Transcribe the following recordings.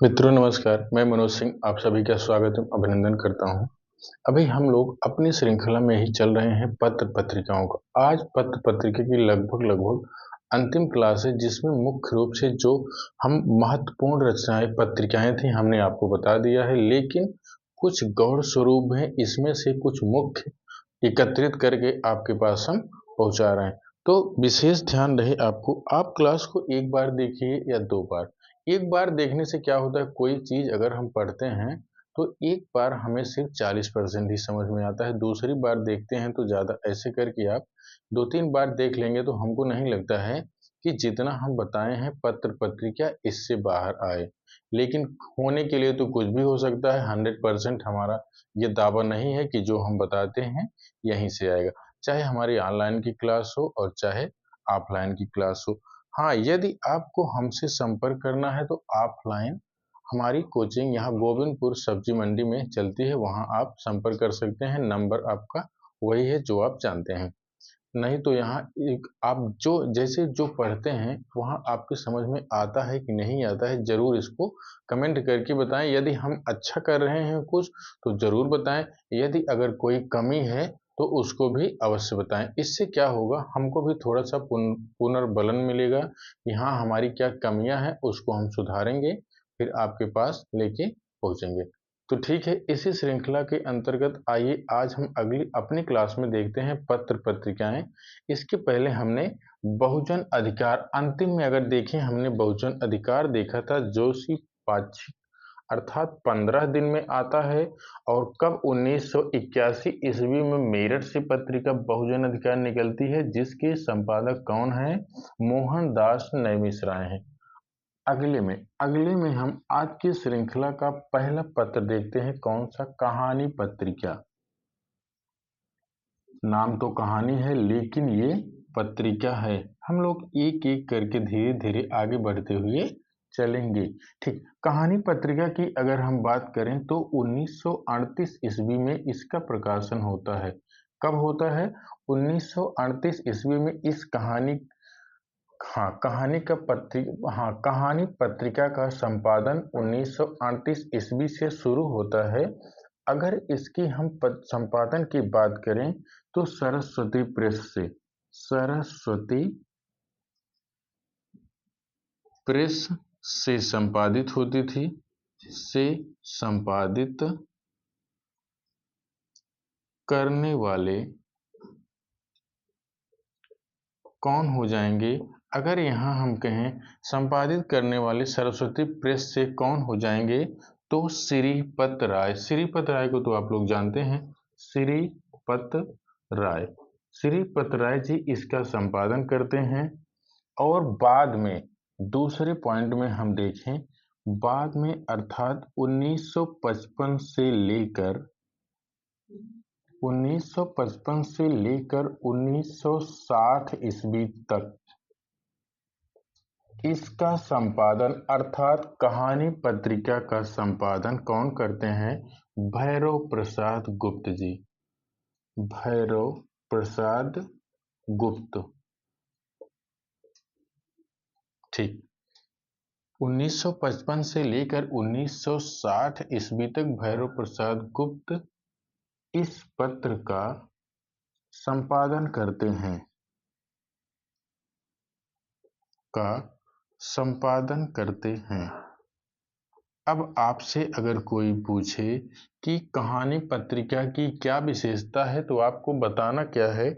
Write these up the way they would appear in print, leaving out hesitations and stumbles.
मित्रों नमस्कार, मैं मनोज सिंह आप सभी का स्वागत एवं अभिनंदन करता हूं। अभी हम लोग अपनी श्रृंखला में ही चल रहे हैं पत्र पत्रिकाओं का। आज पत्र पत्रिका की लगभग अंतिम क्लास है, जिसमें मुख्य रूप से जो हम महत्वपूर्ण रचनाएं पत्रिकाएं थी हमने आपको बता दिया है, लेकिन कुछ गौड़ स्वरूप हैं, इसमें से कुछ मुख्य एकत्रित करके आपके पास हम पहुंचा रहे हैं। तो विशेष ध्यान रहे आपको, आप क्लास को एक बार देखिए या दो बार। एक बार देखने से क्या होता है, कोई चीज अगर हम पढ़ते हैं तो एक बार हमें सिर्फ 40% ही समझ में आता है। दूसरी बार देखते हैं तो ज्यादा, ऐसे करके आप 2-3 बार देख लेंगे तो हमको नहीं लगता है कि जितना हम बताए हैं पत्र पत्रिका इससे बाहर आए। लेकिन होने के लिए तो कुछ भी हो सकता है। 100% हमारा ये दावा नहीं है कि जो हम बताते हैं यहीं से आएगा, चाहे हमारी ऑनलाइन की क्लास हो और चाहे ऑफलाइन की क्लास हो। हाँ, यदि आपको हमसे संपर्क करना है तो ऑफलाइन हमारी कोचिंग यहाँ गोविंदपुर सब्जी मंडी में चलती है, वहाँ आप संपर्क कर सकते हैं। नंबर आपका वही है जो आप जानते हैं। नहीं तो यहाँ एक आप जो जैसे जो पढ़ते हैं वहाँ आपके समझ में आता है कि नहीं आता है, जरूर इसको कमेंट करके बताएं। यदि हम अच्छा कर रहे हैं कुछ तो जरूर बताएं, यदि अगर कोई कमी है तो उसको भी अवश्य बताएं। इससे क्या होगा, हमको भी थोड़ा सा पुनर्बलन मिलेगा कि हाँ हमारी क्या कमियां हैं, उसको हम सुधारेंगे, फिर आपके पास लेके पहुंचेंगे। तो ठीक है, इसी श्रृंखला के अंतर्गत आइए आज हम अगली अपनी क्लास में देखते हैं पत्र पत्रिकाएं। इसके पहले हमने बहुजन अधिकार, अंतिम में अगर देखें हमने बहुजन अधिकार देखा था, जोशी पाक्षिक अर्थात 15 दिन में आता है। और कब 1981 ईस्वी में मेरठ से पत्रिका बहुजन अधिकार निकलती है, जिसके संपादक कौन है, मोहनदास नैमिषारण्य हैं। अगले में हम आज की श्रृंखला का पहला पत्र देखते हैं, कौन सा, कहानी पत्रिका। नाम तो कहानी है लेकिन ये पत्रिका है। हम लोग एक एक करके धीरे धीरे आगे बढ़ते हुए चलेंगे। ठीक, कहानी पत्रिका की अगर हम बात करें तो 1938 ईस्वी में इसका प्रकाशन होता है। कब होता है, 1938 ईस्वी में इस कहानी, हाँ कहानी पत्रिका का संपादन 1938 ईस्वी से शुरू होता है। अगर इसकी हम संपादन की बात करें तो सरस्वती प्रेस से संपादित होती थी। से संपादित करने वाले कौन हो जाएंगे, अगर यहाँ हम कहें संपादित करने वाले सरस्वती प्रेस से कौन हो जाएंगे, तो श्रीपत राय। श्रीपत राय को तो आप लोग जानते हैं, श्रीपत राय। श्रीपत राय जी इसका संपादन करते हैं। और बाद में दूसरे पॉइंट में हम देखें, बाद में अर्थात 1955 से लेकर 1960 ईस्वी तक इसका संपादन अर्थात कहानी पत्रिका का संपादन कौन करते हैं, भैरव प्रसाद गुप्त जी। भैरव प्रसाद गुप्त। ठीक, 1955 से लेकर 1960 ईस्वी तक भैरव प्रसाद गुप्त इस पत्र का संपादन करते हैं, का संपादन करते हैं। अब आपसे अगर कोई पूछे कि कहानी पत्रिका की क्या विशेषता है, तो आपको बताना क्या है,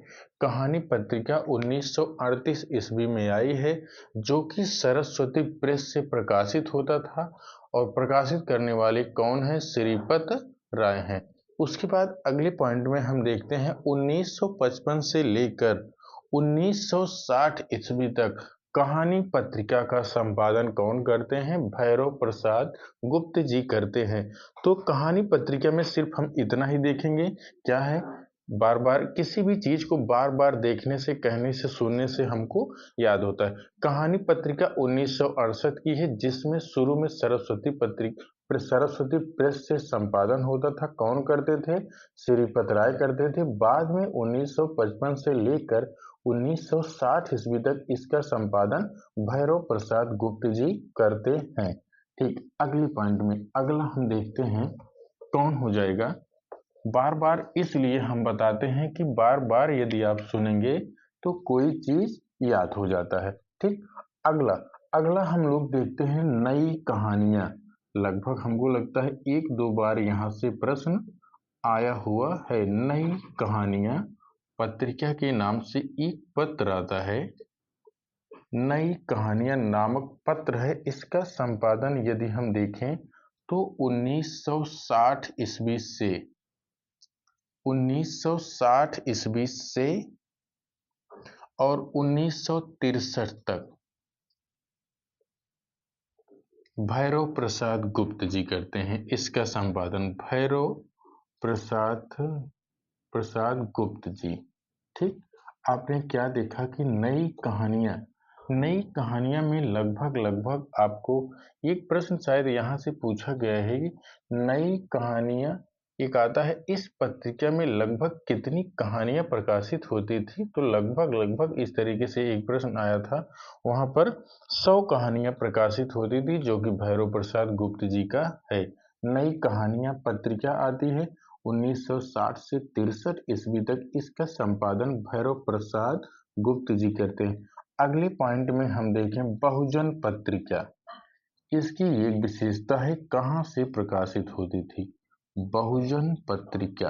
कहानी पत्रिका 1938 ईस्वी में आई है, जो कि सरस्वती प्रेस से प्रकाशित होता था। और प्रकाशित करने वाले कौन है, श्रीपत राय हैं। उसके बाद अगले पॉइंट में हम देखते हैं 1955 से लेकर 1960 ईस्वी तक कहानी पत्रिका का संपादन कौन करते हैं, भैरव प्रसाद गुप्त जी करते हैं। तो कहानी पत्रिका में सिर्फ हम इतना ही देखेंगे, क्या है, बार बार किसी भी चीज को बार बार देखने से, कहने से, सुनने से हमको याद होता है। कहानी पत्रिका 1968 की है, जिसमें शुरू में सरस्वती प्रेस से संपादन होता था। कौन करते थे, श्रीपत राय करते थे। बाद में 1955 से लेकर 1960 ईस्वी तक इसका संपादन भैरव प्रसाद गुप्त जी करते हैं। ठीक, अगले पॉइंट में अगला हम देखते हैं कौन हो जाएगा। बार बार इसलिए हम बताते हैं कि बार बार यदि आप सुनेंगे तो कोई चीज याद हो जाता है। ठीक, अगला अगला हम लोग देखते हैं नई कहानियां। लगभग हमको लगता है एक दो बार यहाँ से प्रश्न आया हुआ है। नई कहानियां पत्रिका के नाम से एक पत्र आता है, नई कहानियां नामक पत्र है। इसका संपादन यदि हम देखें तो 1960 ईस्वी से 1960 ईस्वी से और 1963 तक भैरव प्रसाद गुप्त जी करते हैं। इसका संपादन भैरव प्रसाद गुप्त जी। ठीक, आपने क्या देखा कि नई कहानियां में लगभग आपको एक प्रश्न शायद यहाँ से पूछा गया है कि नई कहानियां एक आता है, इस पत्रिका में लगभग कितनी कहानियां प्रकाशित होती थी। तो लगभग इस तरीके से एक प्रश्न आया था। वहां पर 100 कहानियां प्रकाशित होती थी, जो कि भैरव प्रसाद गुप्त जी का है। नई कहानियां पत्रिका आती है 1960 से 63 ईस्वी तक। इसका संपादन भैरव प्रसाद गुप्त जी करते हैं। अगले पॉइंट में हम देखें बहुजन पत्रिका। इसकी एक विशेषता है कहां से प्रकाशित होती थी। बहुजन पत्रिका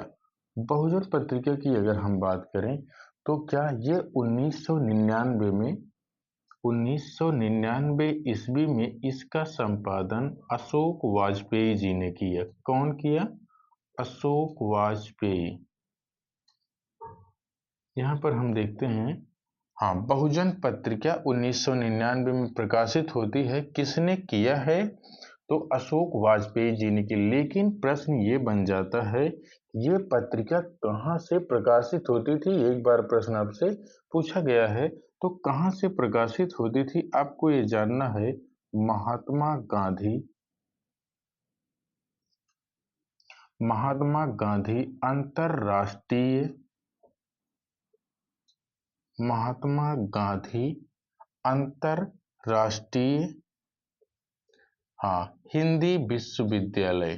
की अगर हम बात करें तो क्या ये 1999 ईस्वी में इसका संपादन अशोक वाजपेयी जी ने किया। कौन किया? अशोक वाजपेयी। यहाँ पर हम देखते हैं, हाँ, बहुजन पत्रिका 1999 में प्रकाशित होती है। किसने किया है? तो अशोक वाजपेयी जी ने की। लेकिन प्रश्न ये बन जाता है, ये पत्रिका कहाँ से प्रकाशित होती थी। एक बार प्रश्न आपसे पूछा गया है, तो कहाँ से प्रकाशित होती थी आपको ये जानना है। महात्मा गांधी अंतरराष्ट्रीय हाँ, हिंदी विश्वविद्यालय,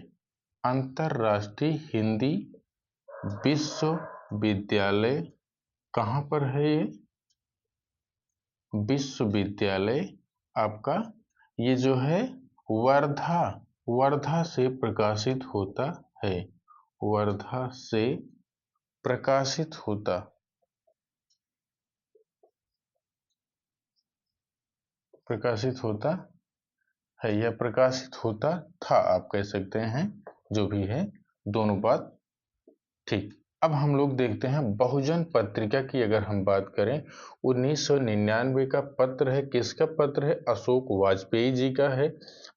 अंतरराष्ट्रीय हिंदी विश्वविद्यालय कहाँ पर है ये विश्वविद्यालय आपका? ये जो है वर्धा से प्रकाशित होता है। वर्धा से प्रकाशित होता है या प्रकाशित होता था, आप कह सकते हैं। जो भी है, दोनों बात ठीक। अब हम लोग देखते हैं बहुजन पत्रिका की अगर हम बात करें, 1999 का पत्र है। किसका पत्र है? अशोक वाजपेयी जी का है।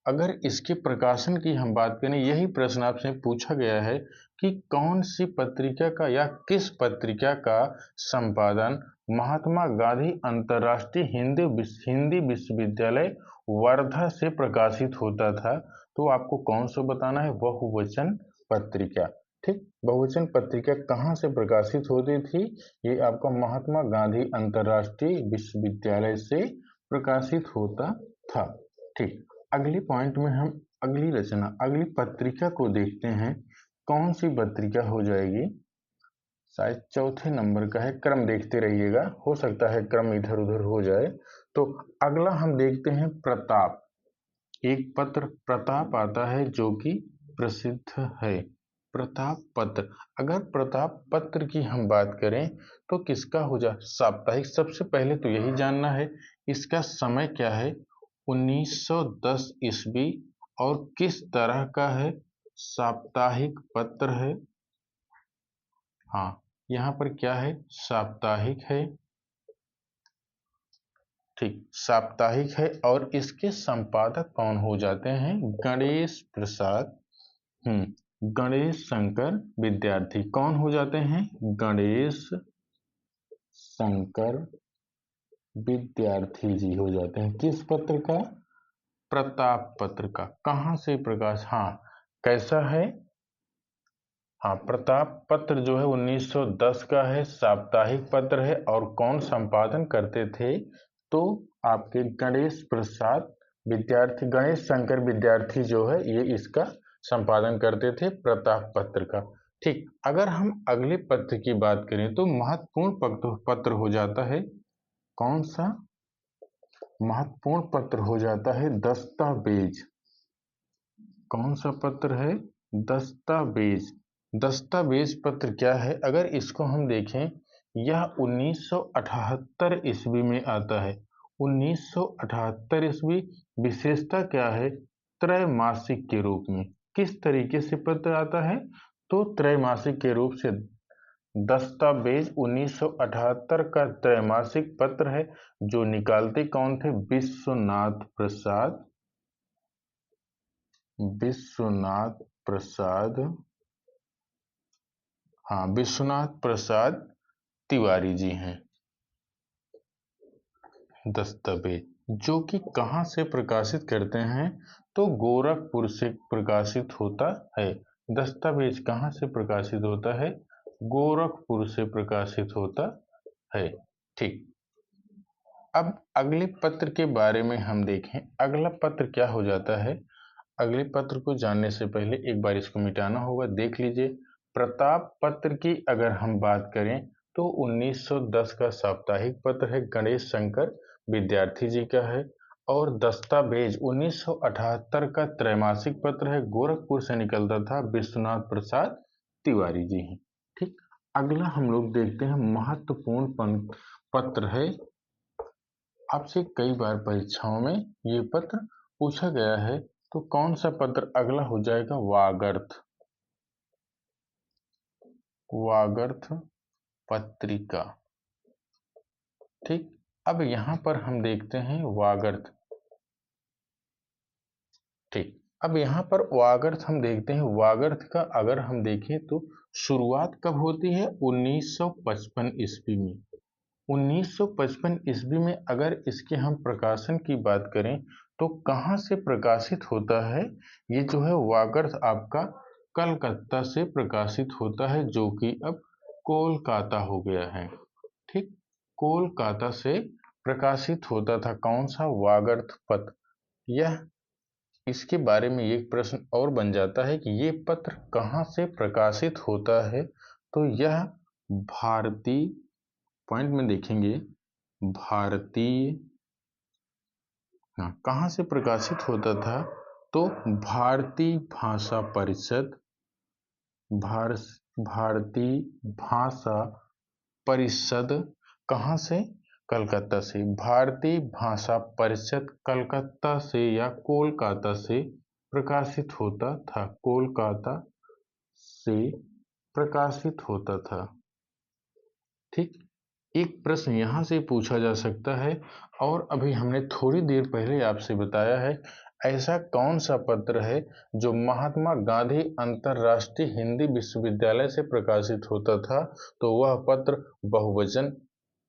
अगर इसके प्रकाशन की हम बात करें, यही प्रश्न आपसे पूछा गया है कि कौन सी पत्रिका का या किस पत्रिका का संपादन महात्मा गांधी अंतरराष्ट्रीय हिंदी विश्वविद्यालय वर्धा से प्रकाशित होता था। तो आपको कौन सा बताना है? बहुवचन पत्रिका। ठीक, बहुवचन पत्रिका कहाँ से प्रकाशित होती थी? ये आपका महात्मा गांधी अंतरराष्ट्रीय विश्वविद्यालय से प्रकाशित होता था। ठीक, अगले पॉइंट में हम अगली पत्रिका को देखते हैं। कौन सी पत्रिका हो जाएगी? शायद चौथे नंबर का है। क्रम देखते रहिएगा, हो सकता है क्रम इधर उधर हो जाए। तो अगला हम देखते हैं प्रताप। एक पत्र प्रताप आता है जो कि प्रसिद्ध है। प्रताप पत्र। अगर प्रताप पत्र की हम बात करें तो किसका हो जा? साप्ताहिक। सबसे पहले तो यही जानना है इसका समय क्या है। 1910 ईस्वी। और किस तरह का है? साप्ताहिक पत्र है। हाँ, यहाँ पर क्या है? साप्ताहिक है। ठीक, साप्ताहिक है। और इसके संपादक कौन हो जाते हैं? गणेश प्रसाद गणेश शंकर विद्यार्थी। कौन हो जाते हैं? गणेश शंकर विद्यार्थी जी हो जाते हैं। किस पत्र का? प्रताप पत्र का। कहां से प्रकाश? हाँ, कैसा है? हाँ, प्रताप पत्र जो है 1910 का है, साप्ताहिक पत्र है। और कौन संपादन करते थे? तो आपके गणेश प्रसाद विद्यार्थी गणेश शंकर विद्यार्थी जो है ये इसका संपादन करते थे, प्रताप पत्र का। ठीक, अगर हम अगले पत्र की बात करें तो महत्वपूर्ण पत्र हो जाता है कौन सा? महत्वपूर्ण पत्र हो जाता है दस्तावेज। कौन सा पत्र है? दस्तावेज। दस्तावेज पत्र क्या है? अगर इसको हम देखें, यह 1978 ईस्वी में आता है। 1978 ईस्वी। विशेषता क्या है? त्रैमासिक के रूप में। किस तरीके से पत्र आता है? तो त्रैमासिक के रूप से। दस्तावेज 1978 का त्रैमासिक पत्र है। जो निकालते कौन थे? विश्वनाथ प्रसाद। विश्वनाथ प्रसाद, हाँ, विश्वनाथ प्रसाद तिवारी जी हैं। दस्तावेज जो कि कहाँ से प्रकाशित करते हैं? तो गोरखपुर से प्रकाशित होता है। दस्तावेज कहाँ से प्रकाशित होता है? गोरखपुर से प्रकाशित होता है। ठीक, अब अगले पत्र के बारे में हम देखें। अगला पत्र क्या हो जाता है? अगले पत्र को जानने से पहले एक बार इसको मिटाना होगा। देख लीजिए, प्रताप पत्र की अगर हम बात करें तो 1910 का साप्ताहिक पत्र है, गणेश शंकर विद्यार्थी जी का है। और दस्तावेज 1978 का त्रैमासिक पत्र है, गोरखपुर से निकलता था, विश्वनाथ प्रसाद तिवारी जी हैं। ठीक, अगला हम लोग देखते हैं महत्वपूर्ण पत्र है। आपसे कई बार परीक्षाओं में ये पत्र पूछा गया है, तो कौन सा पत्र अगला हो जाएगा? वागर्थ। वागर्थ पत्रिका। ठीक, अब यहां पर हम देखते हैं वागर्थ। ठीक, अब यहां पर वागर्थ हम देखते हैं। वागर्थ का अगर हम देखें तो शुरुआत कब होती है? 1955 ईस्वी में। 1955 ईस्वी में अगर इसके हम प्रकाशन की बात करें तो कहाँ से प्रकाशित होता है? ये जो है वागर्थ आपका कलकत्ता से प्रकाशित होता है, जो कि अब कोलकाता हो गया है। ठीक, कोलकाता से प्रकाशित होता था कौन सा? वागर्थ पत्र। यह इसके बारे में एक प्रश्न और बन जाता है कि ये पत्र कहाँ से प्रकाशित होता है? तो यह भारतीय, पॉइंट में देखेंगे, भारतीय, हाँ, कहाँ से प्रकाशित होता था? तो भारतीय भाषा परिषद, भारतीय भाषा परिषद। कहाँ से? कलकत्ता से। भारतीय भाषा परिषद कलकत्ता से या कोलकाता से प्रकाशित होता था। कोलकाता से प्रकाशित होता था। ठीक, एक प्रश्न यहां से पूछा जा सकता है, और अभी हमने थोड़ी देर पहले आपसे बताया है, ऐसा कौन सा पत्र है जो महात्मा गांधी अंतरराष्ट्रीय हिंदी विश्वविद्यालय से प्रकाशित होता था? तो वह पत्र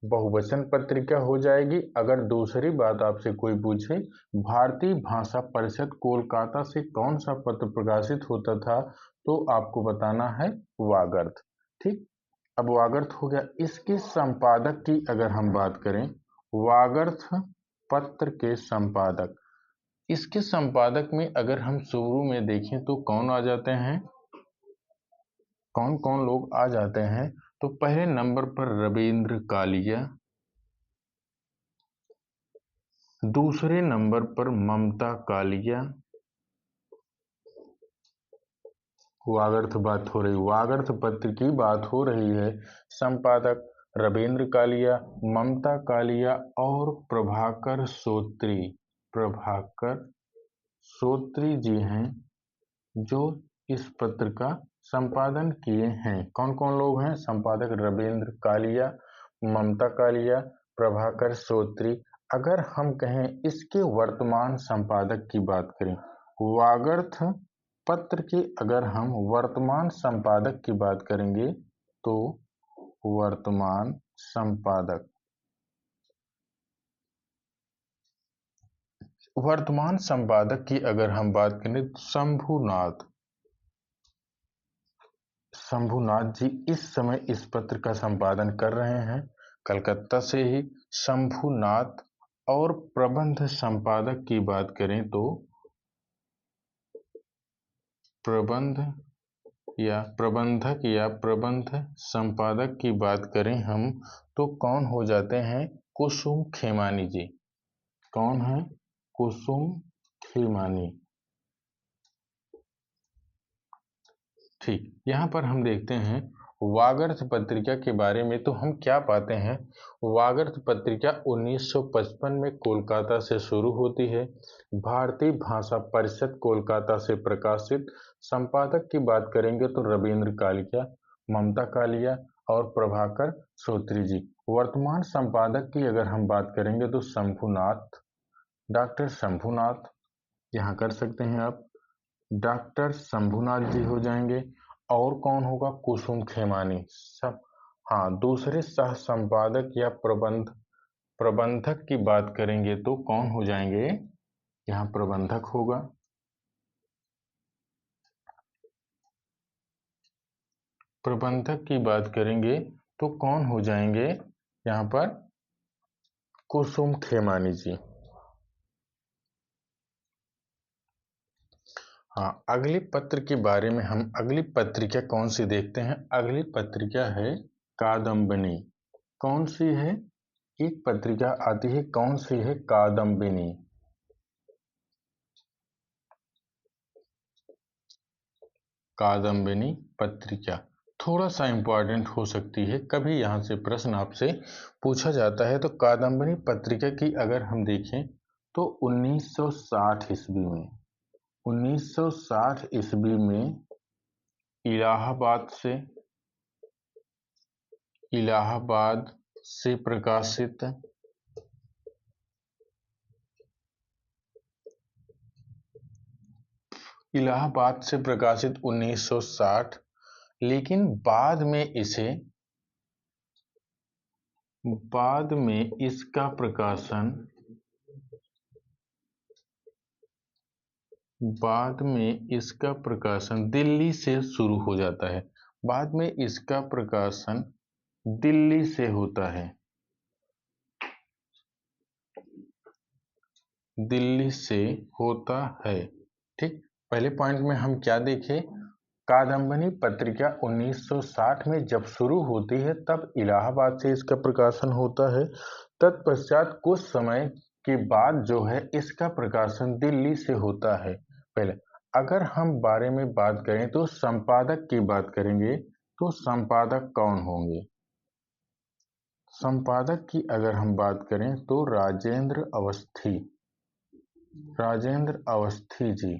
बहुवचन पत्रिका हो जाएगी। अगर दूसरी बात आपसे कोई पूछे, भारतीय भाषा परिषद कोलकाता से कौन सा पत्र प्रकाशित होता था, तो आपको बताना है वागर्थ। ठीक, अब वागर्थ हो गया। इसके संपादक की अगर हम बात करें, वागर्थ पत्र के संपादक, इसके संपादक में अगर हम शुरू में देखें तो कौन आ जाते हैं? कौन कौन लोग आ जाते हैं? तो पहले नंबर पर रविंद्र कालिया, दूसरे नंबर पर ममता कालिया। वागर्थ बात हो रही, वागर्थ पत्र की बात हो रही है। संपादक रविंद्र कालिया, ममता कालिया और प्रभाकर सोत्री। प्रभाकर सोत्री जी हैं जो इस पत्र का संपादन किए हैं। कौन कौन लोग हैं? संपादक रविंद्र कालिया, ममता कालिया, प्रभाकर सोत्री। अगर हम कहें इसके वर्तमान संपादक की बात करें, वागर्थ पत्र के अगर हम वर्तमान संपादक की बात करेंगे तो वर्तमान संपादक, वर्तमान संपादक की अगर हम बात करें तो शंभुनाथ। शंभुनाथ जी इस समय इस पत्र का संपादन कर रहे हैं, कलकत्ता से ही शंभुनाथ। और प्रबंध संपादक की बात करें तो प्रबंध या प्रबंधक या प्रबंध संपादक की बात करें हम तो कौन हो जाते हैं? कुसुम खेमानी जी। कौन है? कुसुम खेमानी। ठीक, यहाँ पर हम देखते हैं वागर्थ पत्रिका के बारे में तो हम क्या पाते हैं? वागर्थ पत्रिका 1955 में कोलकाता से शुरू होती है। भारतीय भाषा परिषद कोलकाता से प्रकाशित। संपादक की बात करेंगे तो रविंद्र कालिया, ममता कालिया और प्रभाकर श्रोत्री जी। वर्तमान संपादक की अगर हम बात करेंगे तो शंभुनाथ, डॉक्टर शंभुनाथ, यहाँ कर सकते हैं आप, डॉक्टर शंभुनाथ जी हो जाएंगे। और कौन होगा? कुसुम खेमानी। सब, हाँ, दूसरे सह संपादक या प्रबंधक की बात करेंगे तो कौन हो जाएंगे? यहाँ प्रबंधक होगा। प्रबंधक की बात करेंगे तो कौन हो जाएंगे? यहाँ पर कुसुम खेमानी जी। हाँ, अगली पत्र के बारे में हम अगली पत्रिका कौन सी देखते हैं? अगली पत्रिका है कादम्बिनी। कौन सी है? एक पत्रिका आती है, कौन सी है? कादम्बिनी। कादम्बिनी पत्रिका थोड़ा सा इंपॉर्टेंट हो सकती है, कभी यहाँ से प्रश्न आपसे पूछा जाता है। तो कादम्बिनी पत्रिका की अगर हम देखें तो 1960 ईस्वी में 1960 ईस्वी में इलाहाबाद से प्रकाशित इलाहाबाद से प्रकाशित 1960, लेकिन बाद में इसका प्रकाशन दिल्ली से शुरू हो जाता है। बाद में इसका प्रकाशन दिल्ली से होता है। दिल्ली से होता है। ठीक, पहले पॉइंट में हम क्या देखें? कादम्बिनी पत्रिका 1960 में जब शुरू होती है तब इलाहाबाद से इसका प्रकाशन होता है। तत्पश्चात कुछ समय के बाद जो है इसका प्रकाशन दिल्ली से होता है। पहले अगर हम बारे में बात करें तो संपादक की बात करेंगे तो संपादक कौन होंगे? संपादक की अगर हम बात करें तो राजेंद्र अवस्थी जी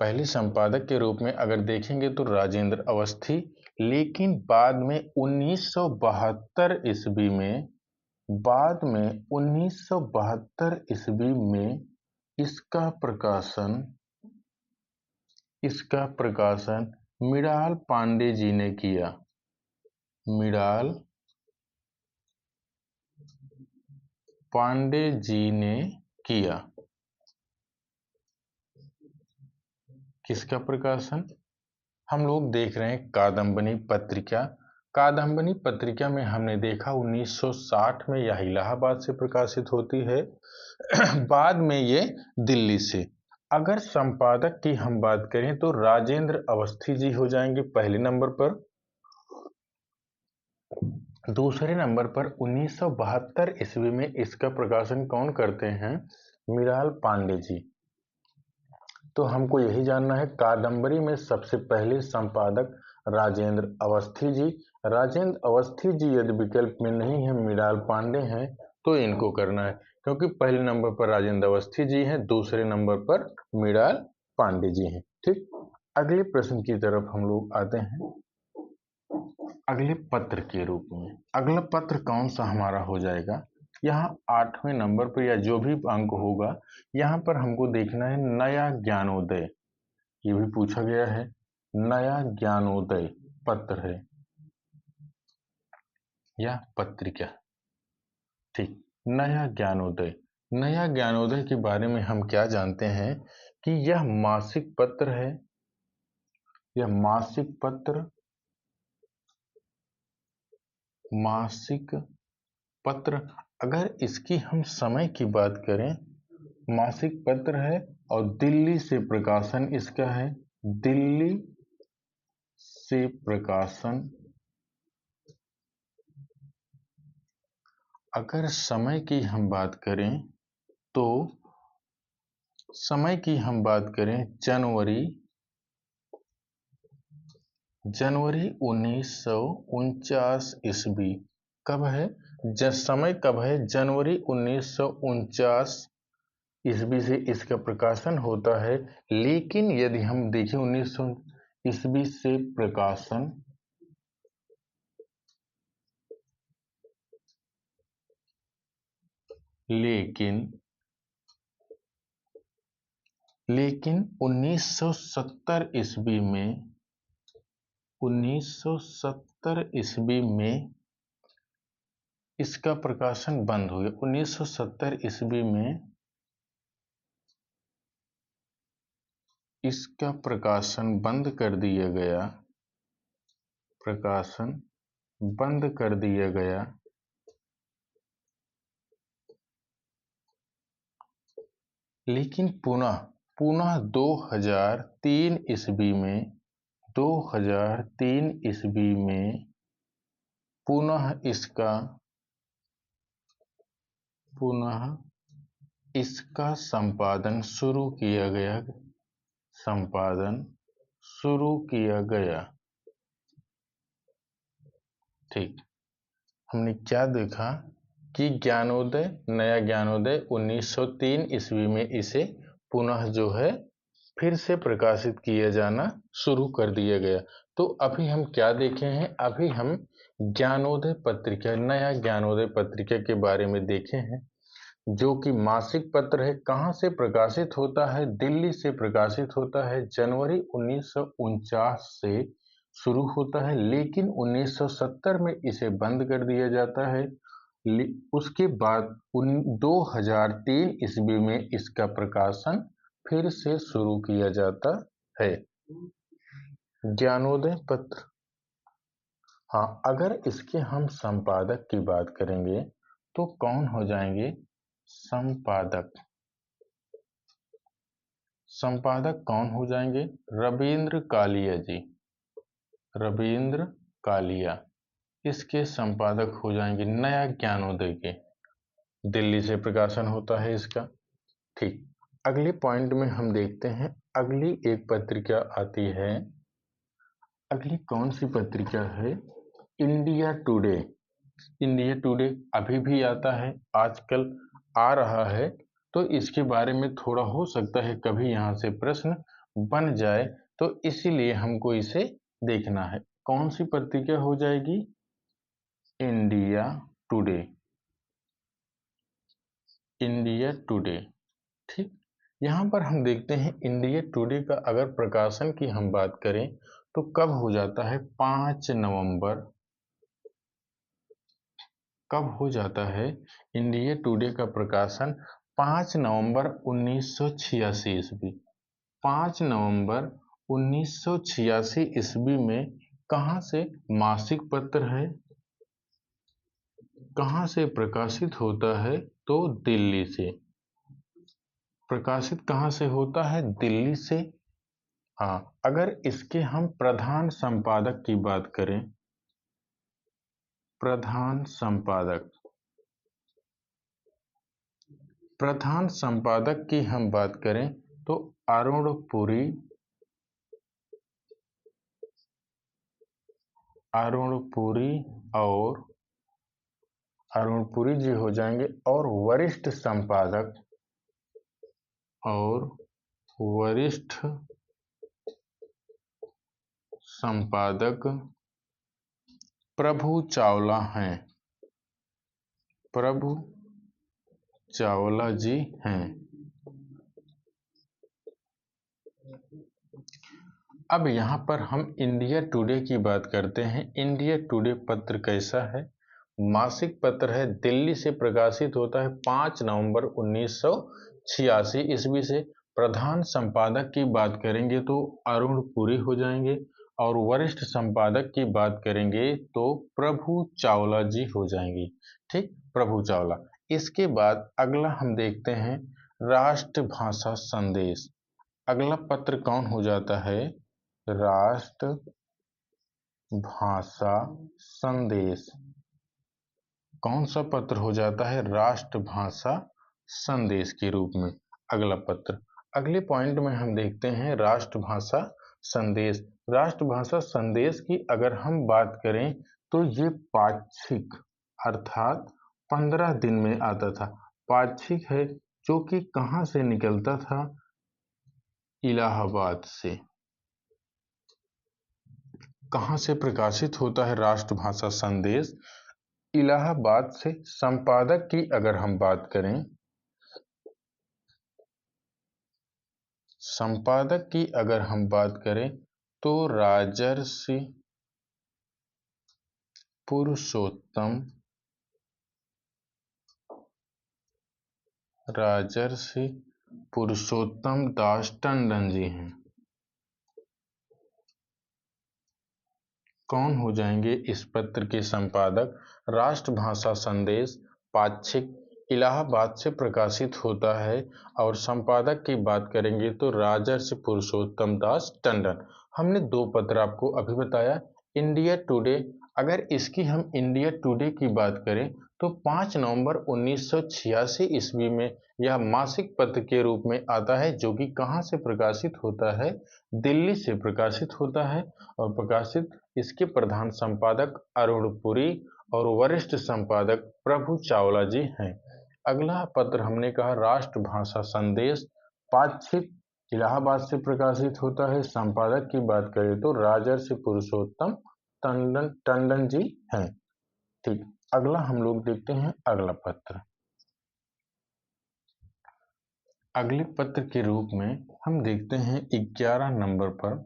पहले संपादक के रूप में अगर देखेंगे तो राजेंद्र अवस्थी। लेकिन बाद में 1972 ईस्वी में इसका प्रकाशन मृणाल पांडे जी ने किया। मृणाल पांडे जी ने किया। किसका प्रकाशन? हम लोग देख रहे हैं कादम्बिनी पत्रिका। कादम्बिनी पत्रिका में हमने देखा 1960 में यह इलाहाबाद से प्रकाशित होती है। बाद में ये दिल्ली से। अगर संपादक की हम बात करें तो राजेंद्र अवस्थी जी हो जाएंगे पहले नंबर पर। दूसरे नंबर पर 1972 ईस्वी में इसका प्रकाशन कौन करते हैं? मृणाल पांडे जी। तो हमको यही जानना है, कादम्बरी में सबसे पहले संपादक राजेंद्र अवस्थी जी। राजेंद्र अवस्थी जी यदि विकल्प में नहीं है, मृणाल पांडे हैं, तो इनको करना है, क्योंकि पहले नंबर पर राजेंद्र अवस्थी जी हैं, दूसरे नंबर पर मृणाल पांडे जी हैं। ठीक, अगले प्रश्न की तरफ हम लोग आते हैं। अगले पत्र के रूप में अगला पत्र कौन सा हमारा हो जाएगा? यहाँ 8वें नंबर पर या जो भी अंक होगा, यहाँ पर हमको देखना है नया ज्ञानोदय। ये भी पूछा गया है, नया ज्ञानोदय पत्र है या पत्रिका। ठीक, नया ज्ञानोदय। नया ज्ञानोदय के बारे में हम क्या जानते हैं कि यह मासिक पत्र है। यह मासिक पत्र। अगर इसकी हम समय की बात करें, मासिक पत्र है और दिल्ली से प्रकाशन इसका है, दिल्ली से प्रकाशन। अगर समय की हम बात करें तो समय की हम बात करें जनवरी 1949 ईस्वी। कब है समय कब है? जनवरी 1949 ईस्वी से इसका प्रकाशन होता है। लेकिन यदि हम देखें 1900 ईस्वी से प्रकाशन, लेकिन 1970 ईस्वी में 1970 ईस्वी में इसका प्रकाशन बंद हो गया। 1970 ईस्वी में इसका प्रकाशन बंद कर दिया गया, प्रकाशन बंद कर दिया गया। लेकिन पुनः 2003 ईस्वी में 2003 ईस्वी में पुनः इसका संपादन शुरू किया गया, संपादन शुरू किया गया। ठीक, हमने क्या देखा कि ज्ञानोदय, नया ज्ञानोदय 1903 ईस्वी में इसे पुनः जो है फिर से प्रकाशित किया जाना शुरू कर दिया गया। तो अभी हम क्या देखे हैं? अभी हम ज्ञानोदय पत्रिका, नया ज्ञानोदय पत्रिका के बारे में देखे हैं, जो कि मासिक पत्र है। कहाँ से प्रकाशित होता है? दिल्ली से प्रकाशित होता है। जनवरी 1949 से शुरू होता है, लेकिन 1970 में इसे बंद कर दिया जाता है। उसके बाद 2003 ईस्वी में इसका प्रकाशन फिर से शुरू किया जाता है, ज्ञानोदय पत्र। हाँ, अगर इसके हम संपादक की बात करेंगे तो कौन हो जाएंगे? संपादक। संपादक कौन हो जाएंगे? रविंद्र कालिया जी, रविंद्र कालिया इसके संपादक हो जाएंगे, नया ज्ञानोदय के। दिल्ली से प्रकाशन होता है इसका। ठीक, अगले पॉइंट में हम देखते हैं, अगली एक पत्रिका आती है। अगली कौन सी पत्रिका है? India today. इंडिया टुडे अभी भी आता है, आजकल आ रहा है, तो इसके बारे में थोड़ा हो सकता है कभी यहाँ से प्रश्न बन जाए, तो इसीलिए हमको इसे देखना है। कौन सी पत्रिका हो जाएगी? India today, India today. ठीक, यहाँ पर हम देखते हैं इंडिया टुडे का अगर प्रकाशन की हम बात करें तो कब हो जाता है? 5 नवंबर। कब हो जाता है इंडिया टुडे का प्रकाशन? 5 नवंबर 1986 ईस्वी। 5 नवंबर 1986 ईस्वी में कहाँ से मासिक पत्र है, कहाँ से प्रकाशित होता है? तो दिल्ली से। प्रकाशित कहाँ से होता है? दिल्ली से। हाँ, अगर इसके हम प्रधान संपादक की बात करें, प्रधान संपादक, प्रधान संपादक की हम बात करें तो अरुण पुरी, अरुण पुरी और अरुण पुरी जी हो जाएंगे। और वरिष्ठ संपादक, और वरिष्ठ संपादक प्रभु चावला हैं, प्रभु चावला जी हैं। अब यहाँ पर हम इंडिया टुडे की बात करते हैं। इंडिया टुडे पत्र कैसा है? मासिक पत्र है, दिल्ली से प्रकाशित होता है 5 नवंबर 1986 ईस्वी से। प्रधान संपादक की बात करेंगे तो अरुण पुरी हो जाएंगे, और वरिष्ठ संपादक की बात करेंगे तो प्रभु चावला जी हो जाएंगी। ठीक, प्रभु चावला। इसके बाद अगला हम देखते हैं राष्ट्रभाषा संदेश। अगला पत्र कौन हो जाता है? राष्ट्रभाषा संदेश। कौन सा पत्र हो जाता है? राष्ट्रभाषा संदेश के रूप में अगला पत्र। अगले पॉइंट में हम देखते हैं राष्ट्रभाषा संदेश। राष्ट्रभाषा संदेश की अगर हम बात करें तो ये पाक्षिक अर्थात 15 दिन में आता था। पाक्षिक है जो कि कहां से निकलता था? इलाहाबाद से। कहां से प्रकाशित होता है राष्ट्रभाषा संदेश? इलाहाबाद से। संपादक की अगर हम बात करें, संपादक की अगर हम बात करें तो राजर्षि पुरुषोत्तम दास टंडन जी हैं। कौन हो जाएंगे इस पत्र के संपादक? राष्ट्रभाषा संदेश पाक्षिक इलाहाबाद से प्रकाशित होता है। और संपादक की बात करेंगे तो राजर्षि पुरुषोत्तम दास टंडन। हमने दो पत्र आपको अभी बताया। इंडिया टुडे, अगर इसकी हम इंडिया टुडे की बात करें तो 5 नवंबर 1986 ईस्वी में यह मासिक पत्र के रूप में आता है, जो कि कहां से प्रकाशित होता है? दिल्ली से प्रकाशित होता है। और प्रकाशित इसके प्रधान संपादक अरुण पुरी और वरिष्ठ संपादक प्रभु चावला जी हैं। अगला पत्र हमने कहा राष्ट्रभाषा संदेश पाक्षिक इलाहाबाद से प्रकाशित होता है। संपादक की बात करें तो राजर्षि पुरुषोत्तम टंडन जी हैं। ठीक, अगला हम लोग देखते हैं अगला पत्र। अगले पत्र के रूप में हम देखते हैं 11 नंबर पर।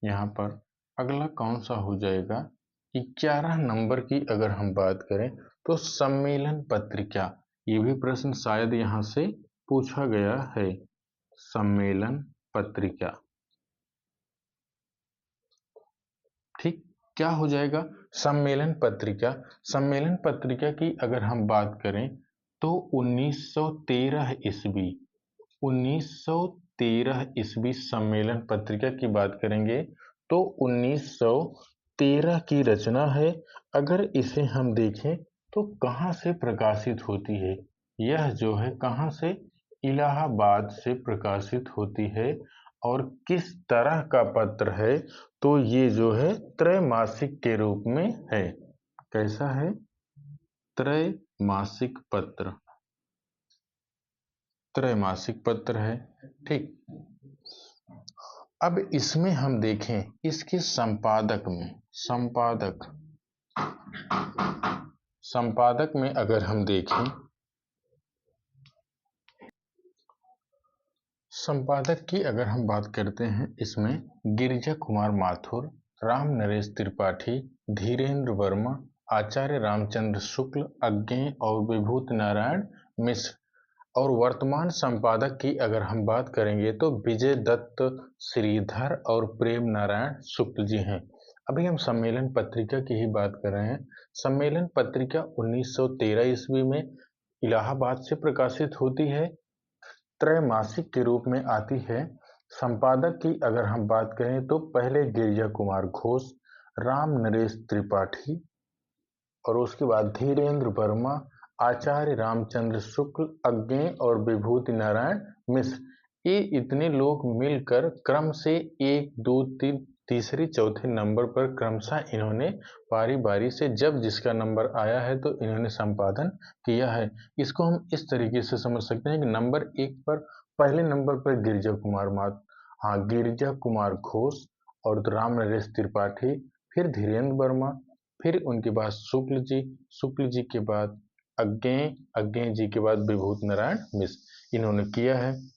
यहाँ पर अगला कौन सा हो जाएगा? 11 नंबर की अगर हम बात करें तो सम्मेलन पत्रिका। ये भी प्रश्न शायद यहाँ से पूछा गया है। सम्मेलन पत्रिका। ठीक, क्या हो जाएगा? सम्मेलन पत्रिका। सम्मेलन पत्रिका की अगर हम बात करें तो 1913 ईस्वी 1913 ईस्वी सम्मेलन पत्रिका की बात करेंगे तो 1913 की रचना है। अगर इसे हम देखें तो कहां से प्रकाशित होती है? यह जो है कहां से? इलाहाबाद से प्रकाशित होती है। और किस तरह का पत्र है? तो ये जो है त्रैमासिक के रूप में है। कैसा है? त्रैमासिक पत्र। त्रैमासिक पत्र है। ठीक, अब इसमें हम देखें इसके संपादक में, संपादक में अगर हम देखें, संपादक की अगर हम बात करते हैं इसमें गिरिजा कुमार माथुर, राम नरेश त्रिपाठी, धीरेन्द्र वर्मा, आचार्य रामचंद्र शुक्ल, अज्ञेय और विभूति नारायण मिश्र। और वर्तमान संपादक की अगर हम बात करेंगे तो विजय दत्त श्रीधर और प्रेम नारायण शुक्ल जी हैं। अभी हम सम्मेलन पत्रिका की ही बात कर रहे हैं। सम्मेलन पत्रिका 1913 ईस्वी में इलाहाबाद से प्रकाशित होती है। त्रैमासिक के रूप में आती है। संपादक की अगर हम बात करें तो पहले गिरिजा कुमार घोष, राम नरेश त्रिपाठी और उसके बाद धीरेन्द्र वर्मा, आचार्य रामचंद्र शुक्ल, अज्ञेय और विभूति नारायण मिश्र। ये इतने लोग मिलकर क्रम से 1, 2, 3 तीसरे चौथे नंबर पर क्रमशः इन्होंने बारी बारी से जब जिसका नंबर आया है तो इन्होंने संपादन किया है। इसको हम इस तरीके से समझ सकते हैं कि नंबर 1 पर पहले नंबर पर गिरिजा कुमार घोष और राम नरेश त्रिपाठी, फिर धीरेन्द्र वर्मा, फिर उनके बाद शुक्ल जी के बाद अज्ञेय जी के बाद विभूति नारायण मिश्र, इन्होंने किया है।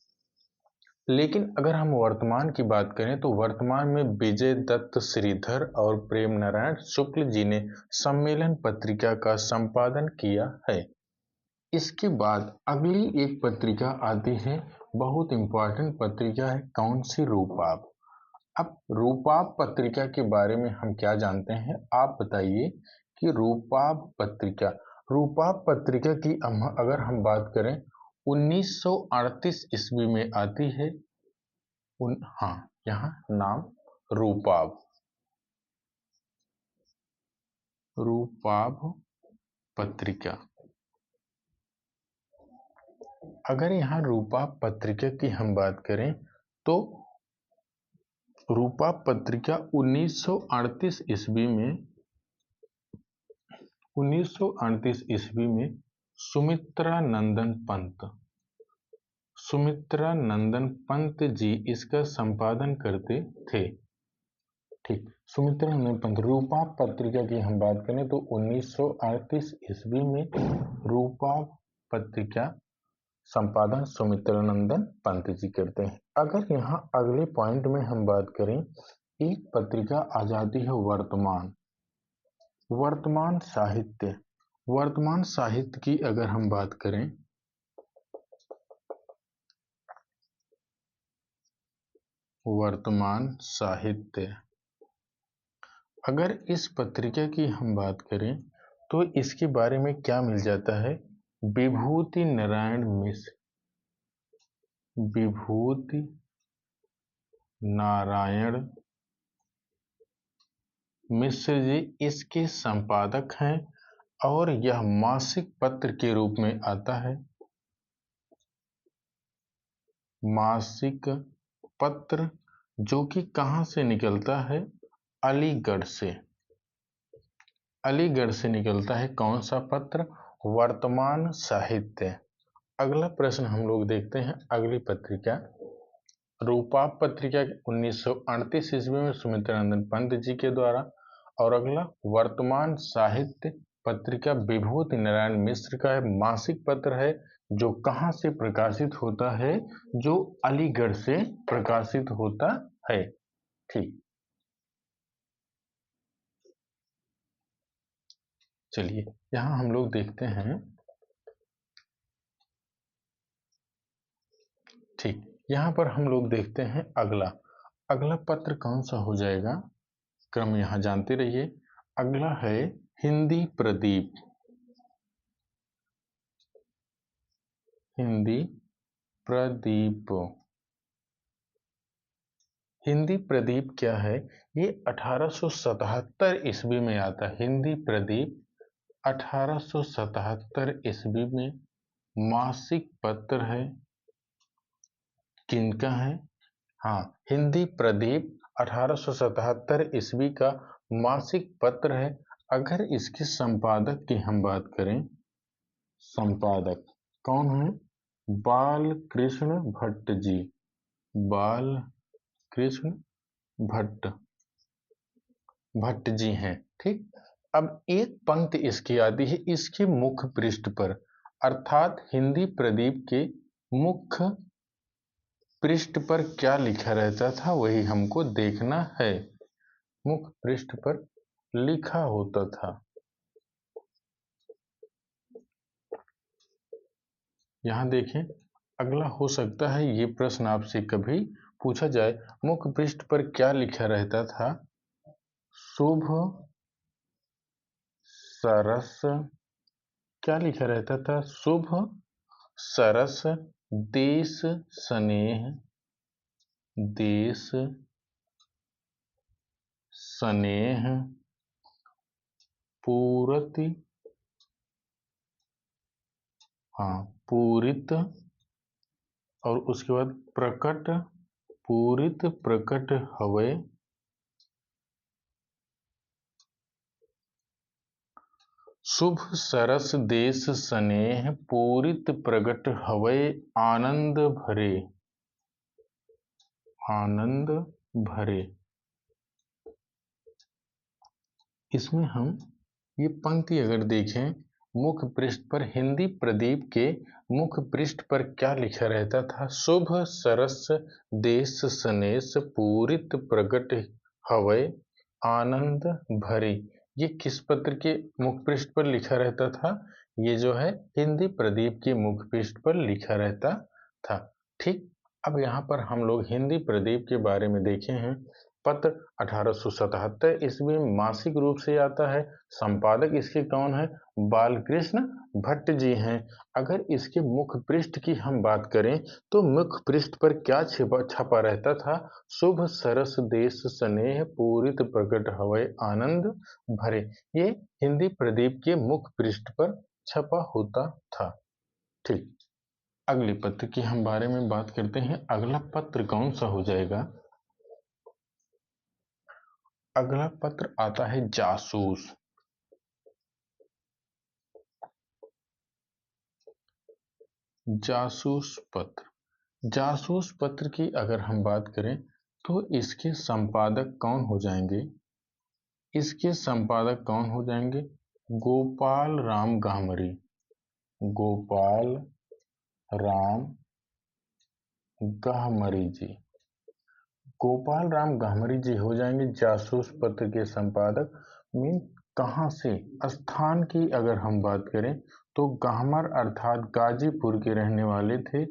लेकिन अगर हम वर्तमान की बात करें तो वर्तमान में विजय दत्त श्रीधर और प्रेम नारायण शुक्ल जी ने सम्मेलन पत्रिका का संपादन किया है। इसके बाद अगली एक पत्रिका आती है, बहुत इंपॉर्टेंट पत्रिका है। कौन सी? रूपाब। अब रूपाब पत्रिका के बारे में हम क्या जानते हैं? आप बताइए कि रूपाब पत्रिका रूपाप पत्रिका की अगर हम बात करें 1938 ईस्वी में आती है। हाँ, यहाँ नाम रूपाप, रूपाप पत्रिका। अगर यहाँ रूपाप पत्रिका की हम बात करें तो रूपाप पत्रिका 1938 ईस्वी में सुमित्रा नंदन पंत जी इसका संपादन करते थे। ठीक, सुमित्रा नंदन पंत। रूपाप पत्रिका की हम बात करें तो 1938 ईस्वी में रूपाप पत्रिका संपादन सुमित्रा नंदन पंत जी करते हैं। अगर यहाँ अगले पॉइंट में हम बात करें, एक पत्रिका आ जाती है वर्तमान साहित्य की अगर हम बात करें, वर्तमान साहित्य, अगर इस पत्रिका की हम बात करें तो इसके बारे में क्या मिल जाता है? विभूति नारायण मिश्र जी इसके संपादक हैं और यह मासिक पत्र के रूप में आता है। मासिक पत्र जो कि कहां से निकलता है? अलीगढ़ से निकलता है। कौन सा पत्र? वर्तमान साहित्य। अगला प्रश्न हम लोग देखते हैं, अगली पत्रिका रूपाप पत्रिका 1938 ईस्वी में सुमित्रा नंदन पंत जी के द्वारा, और अगला वर्तमान साहित्य पत्रिका विभूति नारायण मिश्र का मासिक पत्र है, जो कहां से प्रकाशित होता है? जो अलीगढ़ से प्रकाशित होता है। ठीक, चलिए यहां हम लोग देखते हैं। ठीक, यहां पर हम लोग देखते हैं अगला पत्र कौन सा हो जाएगा? क्रम यहां जानते रहिए। अगला है हिंदी प्रदीप। हिंदी प्रदीप क्या है? ये 1877 ईस्वी में आता है। हिंदी प्रदीप 1877 ईस्वी में मासिक पत्र है। किनका है? हाँ, हिंदी प्रदीप 1877 ईस्वी का मासिक पत्र है। अगर इसके संपादक की हम बात करें, संपादक कौन है? बालकृष्ण भट्ट जी। बालकृष्ण भट्ट जी हैं। ठीक, अब एक पंक्ति इसकी आती है इसके मुख्य पृष्ठ पर, अर्थात हिंदी प्रदीप के मुख्य पृष्ठ पर क्या लिखा रहता था वही हमको देखना है। मुख्य पृष्ठ पर लिखा होता था, यहां देखें। अगला हो सकता है ये प्रश्न आपसे कभी पूछा जाए, मुख्य पृष्ठ पर क्या लिखा रहता था? शुभ सरस, क्या लिखा रहता था? शुभ सरस देश स्नेह पूरति, हाँ पूरित, और उसके बाद प्रकट हवे। शुभ सरस देश स्नेह पूरित प्रगट हवै आनंद भरे। इसमें हम ये पंक्ति अगर देखें, मुख्य पृष्ठ पर हिंदी प्रदीप के मुख्य पृष्ठ पर क्या लिखा रहता था? शुभ सरस देश स्नेह पूरित प्रगट हवै आनंद भरे। ये किस पत्र के मुख्य पृष्ठ पर लिखा रहता था? ये जो है हिंदी प्रदीप के मुख्य पृष्ठ पर लिखा रहता था। ठीक, अब यहाँ पर हम लोग हिंदी प्रदीप के बारे में देखे हैं। पत्र 1877 ईस्वी में मासिक रूप से आता है। संपादक इसके कौन है? बालकृष्ण भट्ट जी हैं। अगर इसके मुख पृष्ठ की हम बात करें तो मुख पृष्ठ पर क्या छपा रहता था? शुभ सरस देश स्नेह पूरित प्रकट हवै आनंद भरे। ये हिंदी प्रदीप के मुख पृष्ठ पर छपा होता था। ठीक, अगले पत्र की हम बारे में बात करते हैं। अगला पत्र कौन सा हो जाएगा? अगला पत्र आता है जासूस। जासूस पत्र। जासूस पत्र की अगर हम बात करें तो इसके संपादक कौन हो जाएंगे? इसके संपादक कौन हो जाएंगे? गोपाल राम गाहमरी। गोपाल राम गाहमरी जी। गोपाल राम गाहमरी जी हो जाएंगे जासूस पत्र के संपादक। मीन कहाँ से? स्थान की अगर हम बात करें तो गाहमर अर्थात गाजीपुर के रहने वाले थे,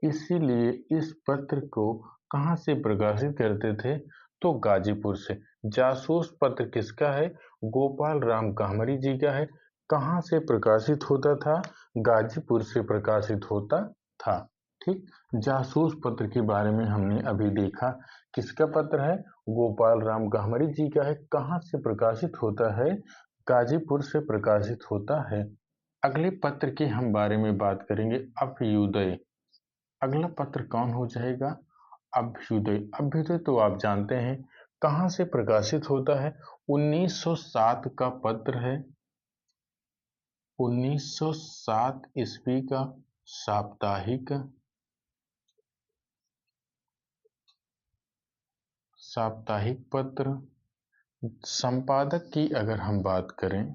इसीलिए इस पत्र को कहाँ से प्रकाशित करते थे? तो गाजीपुर से। जासूस पत्र किसका है? गोपाल राम गाहमरी जी का है। कहाँ से प्रकाशित होता था? गाजीपुर से प्रकाशित होता था। ठीक, जासूस पत्र के बारे में हमने अभी देखा। किसका पत्र है? गोपाल राम गाहमरी जी का है। कहाँ से प्रकाशित होता है? गाजीपुर से प्रकाशित होता है। अगले पत्र की हम बारे में बात करेंगे, अभ्युदय। अगला पत्र कौन हो जाएगा? अभ्युदय। अभ्युदय तो आप जानते हैं कहाँ से प्रकाशित होता है? 1907 का पत्र है। 1907 ईस्वी का साप्ताहिक पत्र। संपादक की अगर हम बात करें,